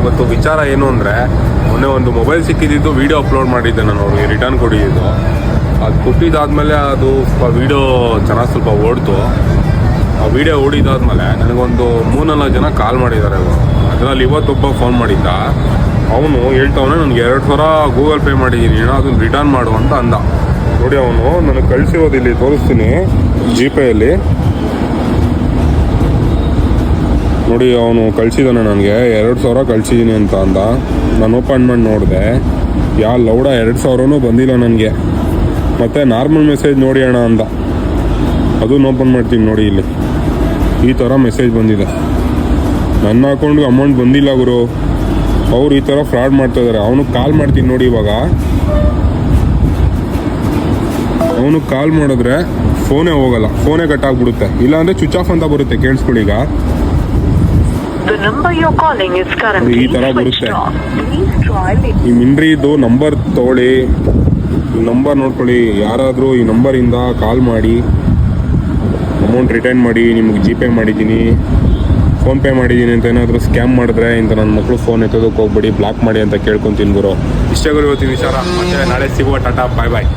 ಇವತ್ತು ವಿಚಾರ ಏನು ಅಂದರೆ, ಮೊನ್ನೆ ಒಂದು ಮೊಬೈಲ್ ಸಿಕ್ಕಿದ್ದು ವಿಡಿಯೋ ಅಪ್ಲೋಡ್ ಮಾಡಿದ್ದೆ ನಾನು ಅವ್ರಿಗೆ ರಿಟರ್ನ್ ಕೊಟ್ಟಿದ್ದು. ಅದು ಕೊಟ್ಟಿದ್ದಾದಮೇಲೆ ಅದು ವಿಡಿಯೋ ಚೆನ್ನಾಗಿ ಸ್ವಲ್ಪ ಓಡ್ತು. ಆ ವಿಡಿಯೋ ಓಡಿದಾದ್ಮೇಲೆ ನನಗೊಂದು 3-4 ಜನ ಕಾಲ್ ಮಾಡಿದ್ದಾರೆ. ಅದರಲ್ಲಿ ಇವತ್ತೊಬ್ಬ ಫೋನ್ ಮಾಡಿದ್ದ. ಅವನು ಹೇಳ್ತವನೇ ನನಗೆ 2,000 ಗೂಗಲ್ ಪೇ ಮಾಡಿದ್ದೀನಿ, ಅದನ್ನು ರಿಟರ್ನ್ ಮಾಡು ಅಂತ ಅಂದ. ನೋಡಿ, ಅವನು ನನಗೆ ಕಳಿಸಿರೋದು ಇಲ್ಲಿ ತೋರಿಸ್ತೀನಿ, ಜಿ ಪೇಯಲ್ಲಿ ನೋಡಿ. ಅವನು ಕಳಿಸಿದ್ದಾನೆ ನನಗೆ 2,000 ಕಳಿಸಿದ್ದೀನಿ ಅಂತ ಅಂದ. ನಾನು ಓಪನ್ ಮಾಡಿ ನೋಡಿದೆ, ಲೌಡ 2,000 ಬಂದಿಲ್ಲ ನನಗೆ. ಮತ್ತು ನಾರ್ಮಲ್ ಮೆಸೇಜ್ ನೋಡಿ ಅಣ್ಣ ಅಂದ. ಅದನ್ನು ಓಪನ್ ಮಾಡ್ತೀನಿ ನೋಡಿ, ಇಲ್ಲಿ ಈ ಥರ ಮೆಸೇಜ್ ಬಂದಿದೆ. ನನ್ನ ಅಕೌಂಟ್ಗೆ ಅಮೌಂಟ್ ಬಂದಿಲ್ಲ ಗುರು, ಅವ್ರು ಈ ಥರ ಫ್ರಾಡ್ ಮಾಡ್ತಾಯಿದ್ದಾರೆ. ಅವನಿಗೆ ಕಾಲ್ ಮಾಡ್ತೀನಿ ನೋಡಿ. ಇವಾಗ ಅವನಿಗೆ ಕಾಲ್ ಮಾಡಿದ್ರೆ ಫೋನೇ ಹೋಗಲ್ಲ, ಫೋನೇ ಕಟ್ ಆಗಿಬಿಡುತ್ತೆ, ಇಲ್ಲಾಂದರೆ ಸ್ವಿಚ್ ಆಫ್ ಅಂತ ಬರುತ್ತೆ. ಕೇಳಿಸ್ಕೊಳ್ಳಿ, ಈಗ ಈ ಥರ ಬರುತ್ತೆ. ಈ ಮಿಂಡ್ರಿದು ನಂಬರ್ ತೊಗೊಳ್ಳಿ, ನಂಬರ್ ನೋಡ್ಕೊಳ್ಳಿ. ಯಾರಾದರೂ ಈ ನಂಬರಿಂದ ಕಾಲ್ ಮಾಡಿ ಅಮೌಂಟ್ ರಿಟರ್ನ್ ಮಾಡಿ, ನಿಮ್ಗೆ ಜಿ ಪೇ ಮಾಡಿದ್ದೀನಿ, ಫೋನ್ಪೇ ಮಾಡಿದ್ದೀನಿ ಅಂತ ಏನಾದರೂ ಸ್ಕ್ಯಾಮ್ ಮಾಡಿದ್ರೆ ಇಂಥ ನನ್ನ ಮಕ್ಕಳು ಫೋನ್ ಎತ್ತೋದಕ್ಕೆ ಹೋಗ್ಬೇಡಿ, ಬ್ಲಾಕ್ ಮಾಡಿ ಅಂತ ಕೇಳ್ಕೊತೀನಿ ಗುರು. ಇಷ್ಟೇ ಗುರು ಇವತ್ತಿನ ವಿಚಾರ. ಮತ್ತೆ ನಾಳೆ ಸಿಗುವ. ಟಾಟಾ, ಬಾಯ್ ಬಾಯ್.